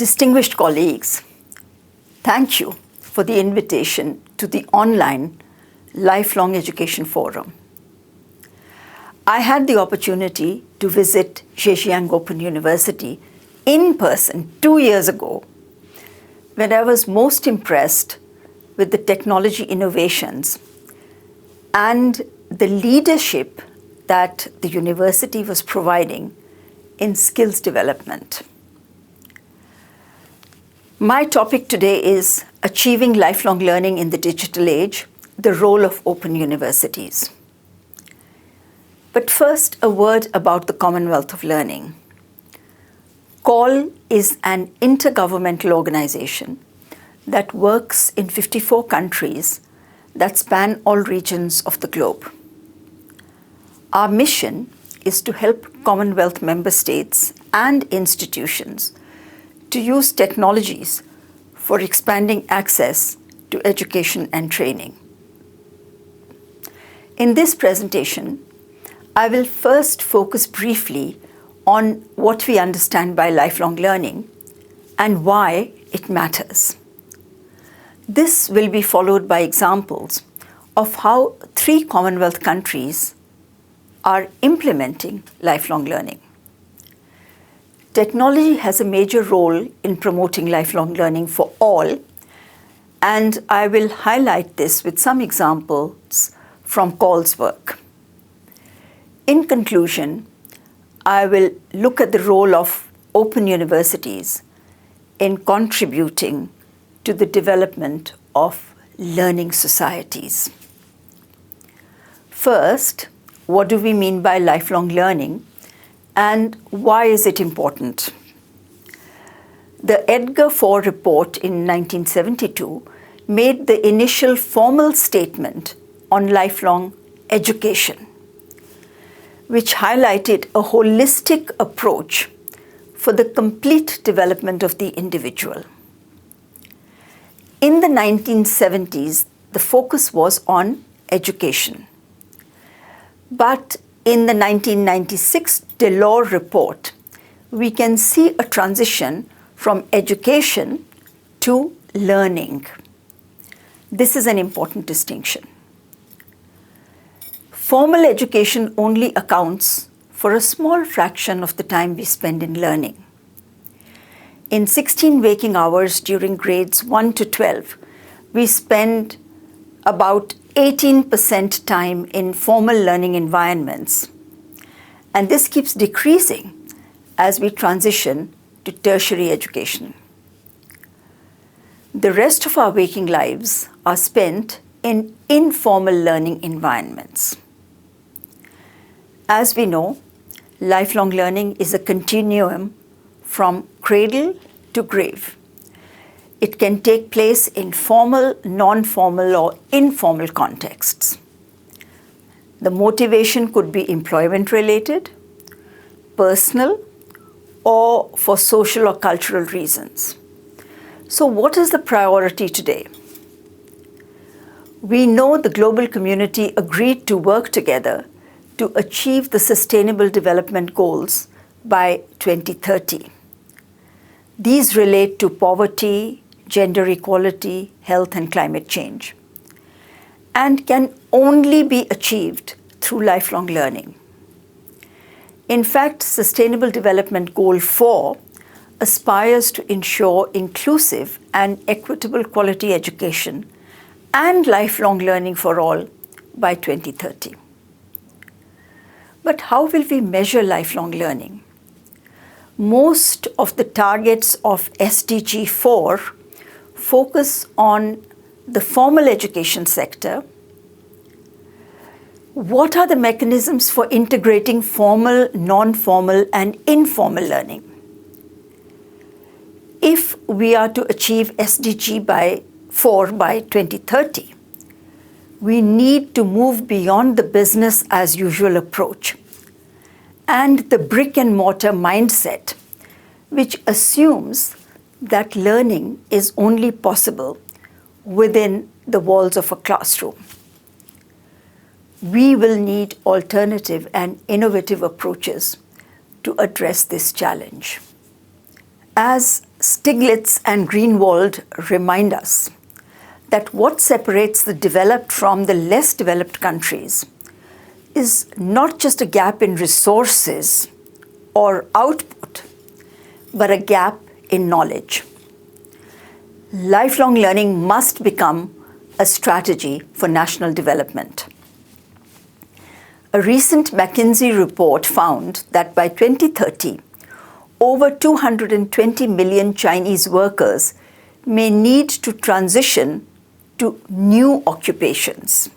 Distinguished colleagues, thank you for the invitation to the online Lifelong Education Forum. I had the opportunity to visit Zhejiang Open University in person 2 years ago, when I was most impressed with the technology innovations and the leadership that the university was providing in skills development. My topic today is Achieving Lifelong Learning in the Digital Age, the Role of Open Universities. But first, a word about the Commonwealth of Learning. COL is an intergovernmental organization that works in 54 countries that span all regions of the globe. Our mission is to help Commonwealth member states and institutions to use technologies for expanding access to education and training. In this presentation, I will first focus briefly on what we understand by lifelong learning and why it matters. This will be followed by examples of how 3 Commonwealth countries are implementing lifelong learning. Technology has a major role in promoting lifelong learning for all, and I will highlight this with some examples from COL's work. In conclusion, I will look at the role of open universities in contributing to the development of learning societies. First, what do we mean by lifelong learning, and why is it important? The Edgar Ford report in 1972 made the initial formal statement on lifelong education, which highlighted a holistic approach for the complete development of the individual. In the 1970s, the focus was on education. But in the 1996 Delors report, we can see a transition from education to learning. This is an important distinction. Formal education only accounts for a small fraction of the time we spend in learning. In 16 waking hours during grades 1 to 12, we spend about 18% time in formal learning environments, and this keeps decreasing as we transition to tertiary education. The rest of our waking lives are spent in informal learning environments. As we know, lifelong learning is a continuum from cradle to grave. It can take place in formal, non-formal, or informal contexts. The motivation could be employment-related, personal, or for social or cultural reasons. So what is the priority today? We know the global community agreed to work together to achieve the Sustainable Development Goals by 2030. These relate to poverty, gender equality, health, and climate change, and can only be achieved through lifelong learning. In fact, Sustainable Development Goal 4 aspires to ensure inclusive and equitable quality education and lifelong learning for all by 2030. But how will we measure lifelong learning? Most of the targets of SDG 4 focus on the formal education sector. What are the mechanisms for integrating formal, non-formal, and informal learning? If we are to achieve SDG 4 by 2030, we need to move beyond the business as usual approach and the brick and mortar mindset, which assumes that learning is only possible within the walls of a classroom. We will need alternative and innovative approaches to address this challenge. As Stiglitz and Greenwald remind us that what separates the developed from the less developed countries is not just a gap in resources or output, but a gap in knowledge. Lifelong learning must become a strategy for national development. A recent McKinsey report found that by 2030, over 220 million Chinese workers may need to transition to new occupations.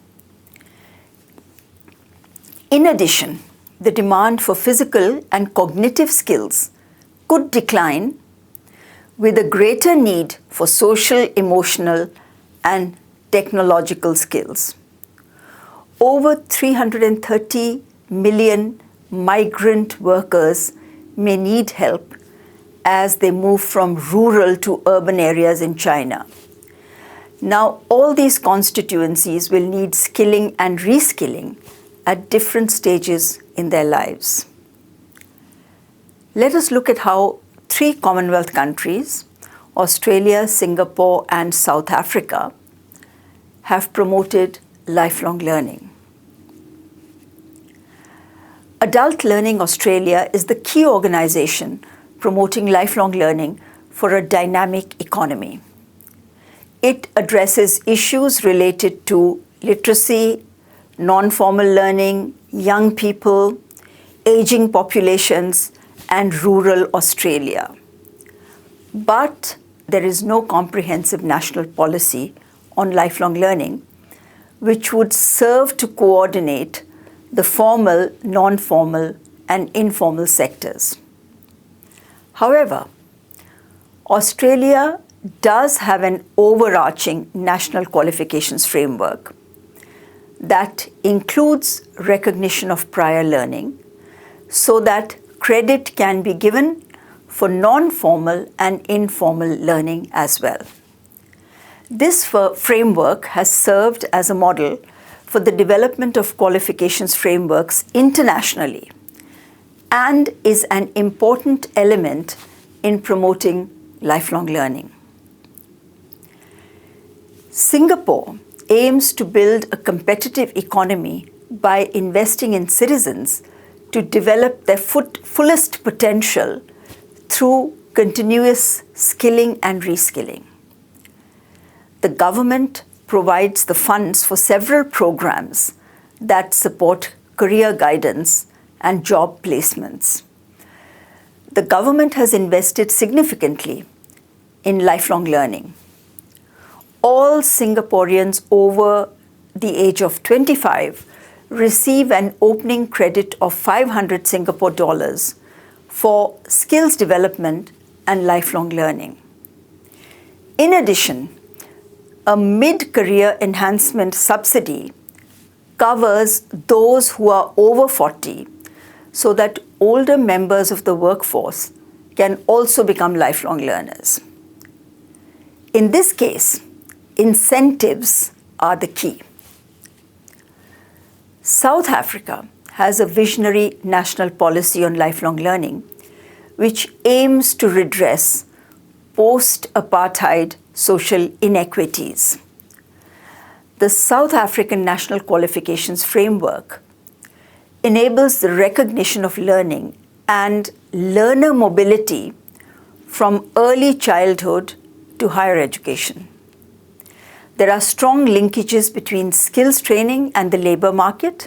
In addition, the demand for physical and cognitive skills could decline, with a greater need for social, emotional, and technological skills. Over 330 million migrant workers may need help as they move from rural to urban areas in China. Now, all these constituencies will need skilling and reskilling at different stages in their lives. Let us look at how 3 Commonwealth countries, Australia, Singapore, and South Africa, have promoted lifelong learning. Adult Learning Australia is the key organization promoting lifelong learning for a dynamic economy. It addresses issues related to literacy, non-formal learning, young people, aging populations, and rural Australia. But there is no comprehensive national policy on lifelong learning, which would serve to coordinate the formal, non-formal, and informal sectors. However, Australia does have an overarching national qualifications framework that includes recognition of prior learning so that credit can be given for non-formal and informal learning as well. This framework has served as a model for the development of qualifications frameworks internationally and is an important element in promoting lifelong learning. Singapore aims to build a competitive economy by investing in citizens to develop their fullest potential through continuous skilling and reskilling. The government provides the funds for several programs that support career guidance and job placements. The government has invested significantly in lifelong learning. All Singaporeans over the age of 25 receive an opening credit of 500 Singapore dollars for skills development and lifelong learning. In addition, a mid-career enhancement subsidy covers those who are over 40 so that older members of the workforce can also become lifelong learners. In this case, incentives are the key. South Africa has a visionary national policy on lifelong learning, which aims to redress post-apartheid social inequities. The South African National Qualifications Framework enables the recognition of learning and learner mobility from early childhood to higher education. There are strong linkages between skills training and the labor market,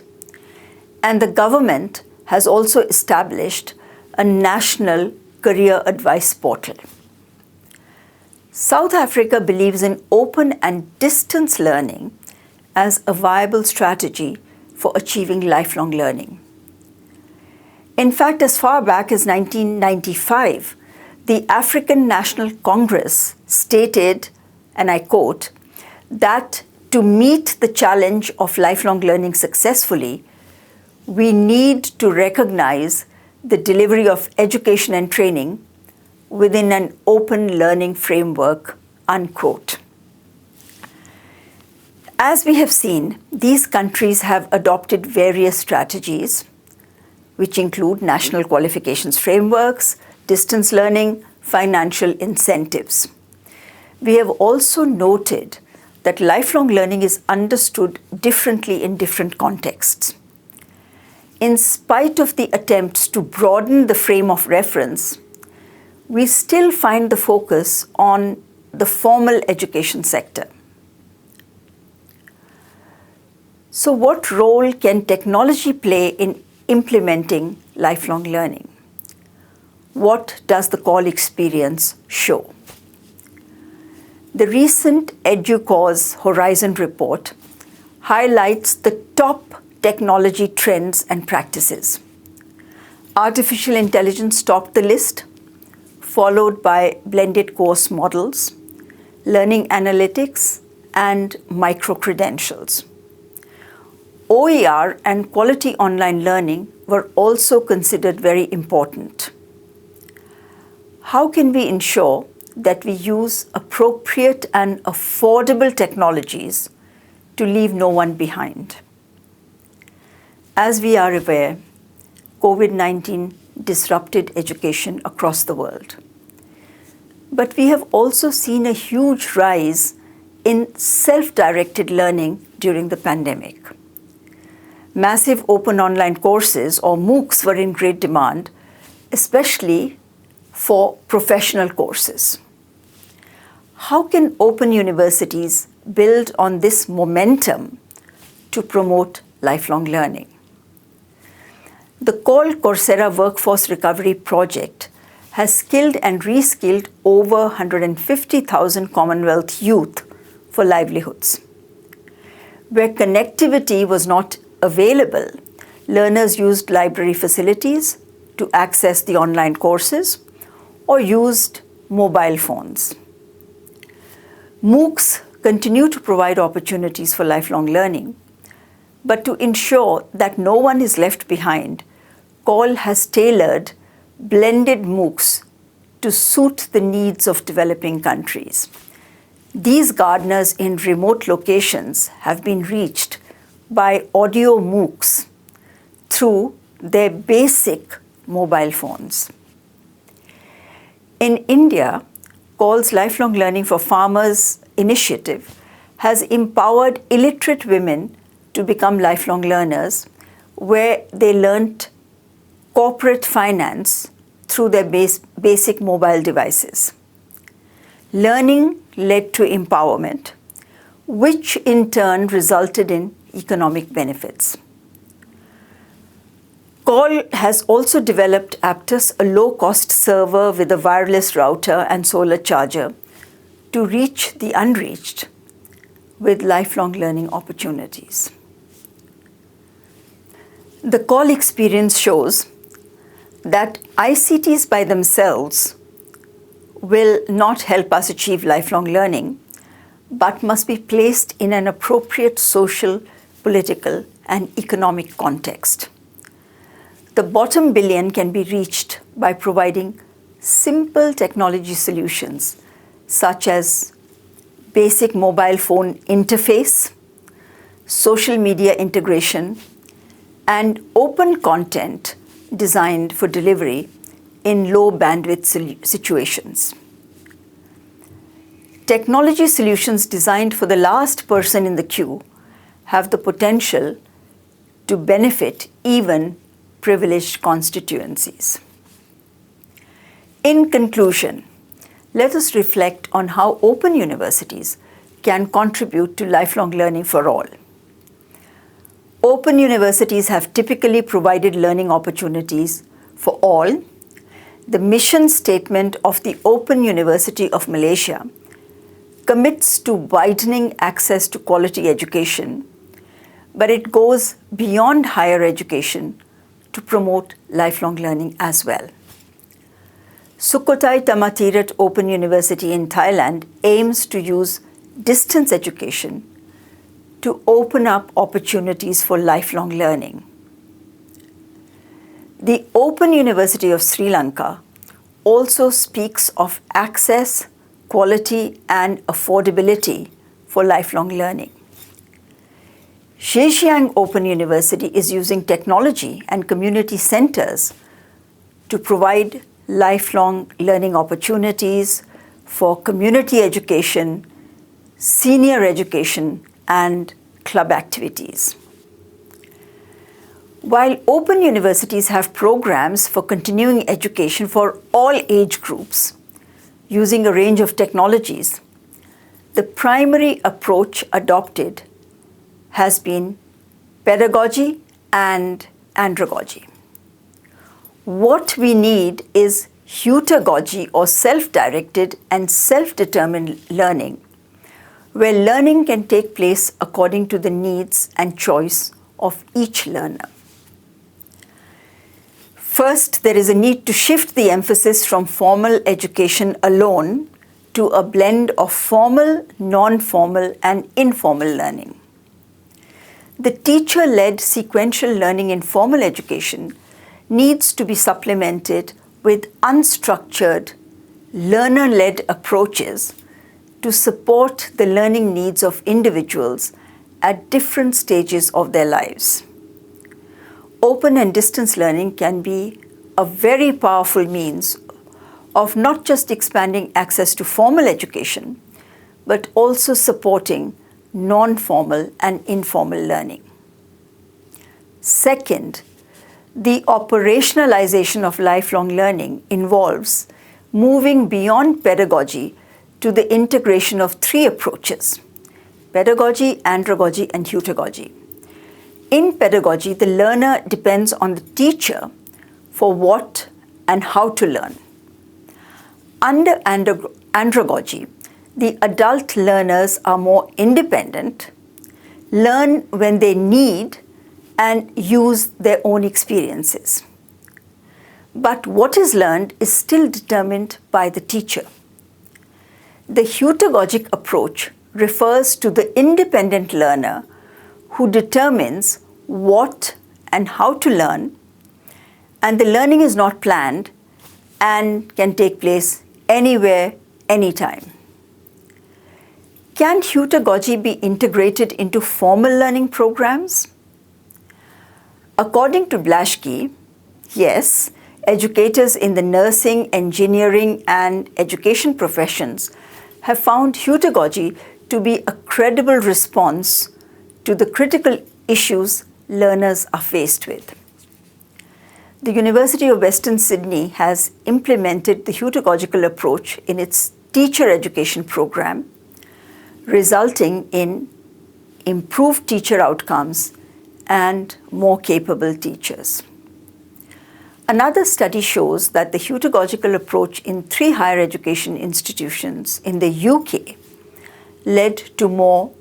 and the government has also established a national career advice portal. South Africa believes in open and distance learning as a viable strategy for achieving lifelong learning. In fact, as far back as 1995, the African National Congress stated, and I quote, that to meet the challenge of lifelong learning successfully, we need to recognize the delivery of education and training within an open learning framework, unquote. As we have seen, these countries have adopted various strategies, which include national qualifications frameworks, distance learning, financial incentives. We have also noted that lifelong learning is understood differently in different contexts. In spite of the attempts to broaden the frame of reference, we still find the focus on the formal education sector. So, what role can technology play in implementing lifelong learning? What does the call experience show? The recent EduCause Horizon report highlights the top technology trends and practices. Artificial intelligence topped the list, followed by blended course models, learning analytics, and micro-credentials. OER and quality online learning were also considered very important. How can we ensure that we use appropriate and affordable technologies to leave no one behind? As we are aware, COVID-19 disrupted education across the world. But we have also seen a huge rise in self-directed learning during the pandemic. Massive open online courses, or MOOCs, were in great demand, especially for professional courses. How can open universities build on this momentum to promote lifelong learning? The called Coursera Workforce Recovery Project has skilled and reskilled over 150,000 Commonwealth youth for livelihoods. Where connectivity was not available, learners used library facilities to access the online courses or used mobile phones. MOOCs continue to provide opportunities for lifelong learning, but to ensure that no one is left behind, CALL has tailored blended MOOCs to suit the needs of developing countries. These gardeners in remote locations have been reached by audio MOOCs through their basic mobile phones. In India, CALL's Lifelong Learning for Farmers initiative has empowered illiterate women to become lifelong learners, where they learnt corporate finance through their basic mobile devices. Learning led to empowerment, which in turn resulted in economic benefits. CALL has also developed Aptus, a low-cost server with a wireless router and solar charger, to reach the unreached with lifelong learning opportunities. The CALL experience shows that ICTs by themselves will not help us achieve lifelong learning, but must be placed in an appropriate social, political, and economic context. The bottom billion can be reached by providing simple technology solutions such as basic mobile phone interface, social media integration, and open content designed for delivery in low bandwidth situations. Technology solutions designed for the last person in the queue have the potential to benefit even privileged constituencies. In conclusion, let us reflect on how open universities can contribute to lifelong learning for all. Open universities have typically provided learning opportunities for all. The mission statement of the Open University of Malaysia commits to widening access to quality education, but it goes beyond higher education to promote lifelong learning as well. Sukhothai Thammathirat Open University in Thailand aims to use distance education to open up opportunities for lifelong learning. The Open University of Sri Lanka also speaks of access, quality, and affordability for lifelong learning. Zhejiang Open University is using technology and community centers to provide lifelong learning opportunities for community education, senior education, and club activities. While open universities have programs for continuing education for all age groups using a range of technologies, the primary approach adopted has been pedagogy and andragogy. What we need is heutagogy, or self-directed and self-determined learning, where learning can take place according to the needs and choice of each learner. First, there is a need to shift the emphasis from formal education alone to a blend of formal, non-formal, and informal learning. The teacher-led sequential learning in formal education needs to be supplemented with unstructured, learner-led approaches to support the learning needs of individuals at different stages of their lives. Open and distance learning can be a very powerful means of not just expanding access to formal education, but also supporting non-formal and informal learning. Second, the operationalization of lifelong learning involves moving beyond pedagogy to the integration of three approaches: pedagogy, andragogy, and heutagogy. In pedagogy, the learner depends on the teacher for what and how to learn. Under andragogy, the adult learners are more independent, learn when they need, and use their own experiences. But what is learned is still determined by the teacher. The heutagogic approach refers to the independent learner who determines what and how to learn, and the learning is not planned and can take place anywhere, anytime. Can heutagogy be integrated into formal learning programs? According to Blaschke, yes, educators in the nursing, engineering, and education professions have found heutagogy to be a credible response to the critical issues learners are faced with. The University of Western Sydney has implemented the heutagogical approach in its teacher education program, resulting in improved teacher outcomes and more capable teachers. Another study shows that the heutagogical approach in 3 higher education institutions in the UK led to more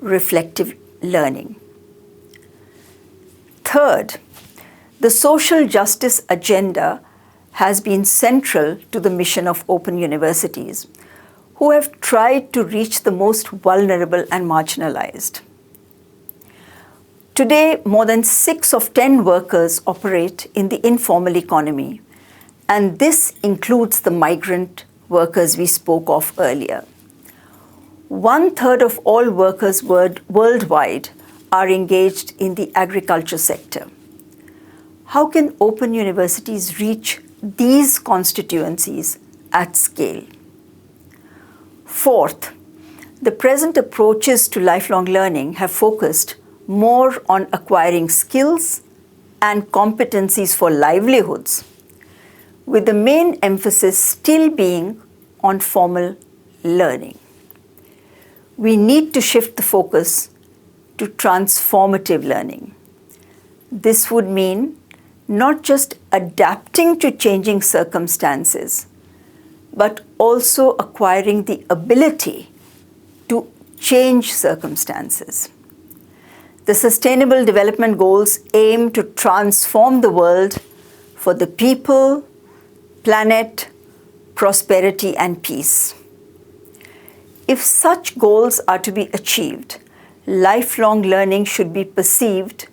reflective learning. Third, the social justice agenda has been central to the mission of open universities, who have tried to reach the most vulnerable and marginalized. Today, more than 6 of 10 workers operate in the informal economy, and this includes the migrant workers we spoke of earlier. 1/3 of all workers worldwide are engaged in the agriculture sector. How can open universities reach these constituencies at scale? Fourth, the present approaches to lifelong learning have focused more on acquiring skills and competencies for livelihoods, with the main emphasis still being on formal learning. We need to shift the focus to transformative learning. This would mean not just adapting to changing circumstances, but also acquiring the ability to change circumstances. The Sustainable Development Goals aim to transform the world for the people, planet, prosperity, and peace. If such goals are to be achieved, lifelong learning should be perceived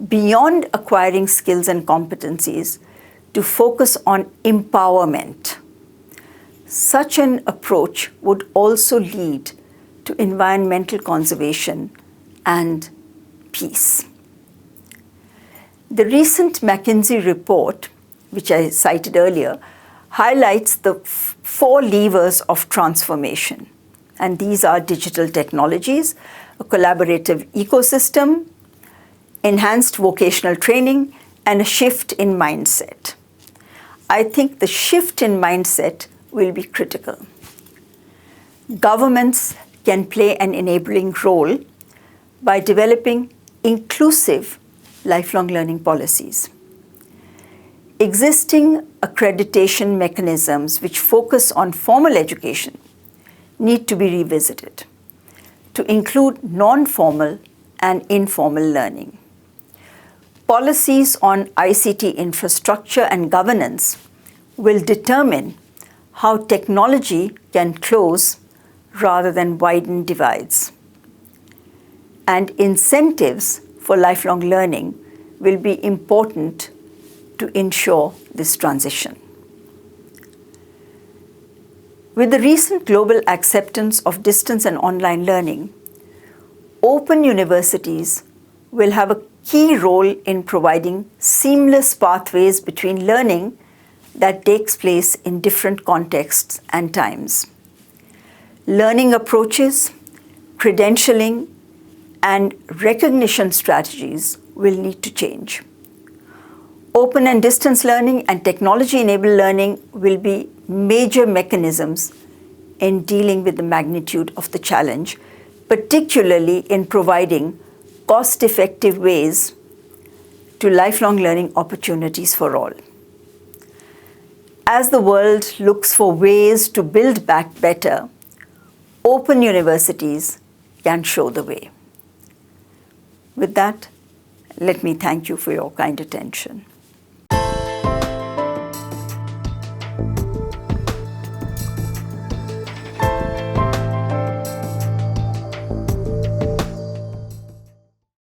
beyond acquiring skills and competencies to focus on empowerment. Such an approach would also lead to environmental conservation and peace. The recent McKinsey report, which I cited earlier, highlights the four levers of transformation. And these are digital technologies, a collaborative ecosystem, enhanced vocational training, and a shift in mindset. I think the shift in mindset will be critical. Governments can play an enabling role by developing inclusive lifelong learning policies. Existing accreditation mechanisms which focus on formal education need to be revisited to include non-formal and informal learning. Policies on ICT infrastructure and governance will determine how technology can close rather than widen divides. And incentives for lifelong learning will be important to ensure this transition. With the recent global acceptance of distance and online learning, open universities will have a key role in providing seamless pathways between learning that takes place in different contexts and times. Learning approaches, credentialing, and recognition strategies will need to change. Open and distance learning and technology-enabled learning will be major mechanisms in dealing with the magnitude of the challenge, particularly in providing cost-effective ways to lifelong learning opportunities for all. As the world looks for ways to build back better, open universities can show the way. With that, let me thank you for your kind attention.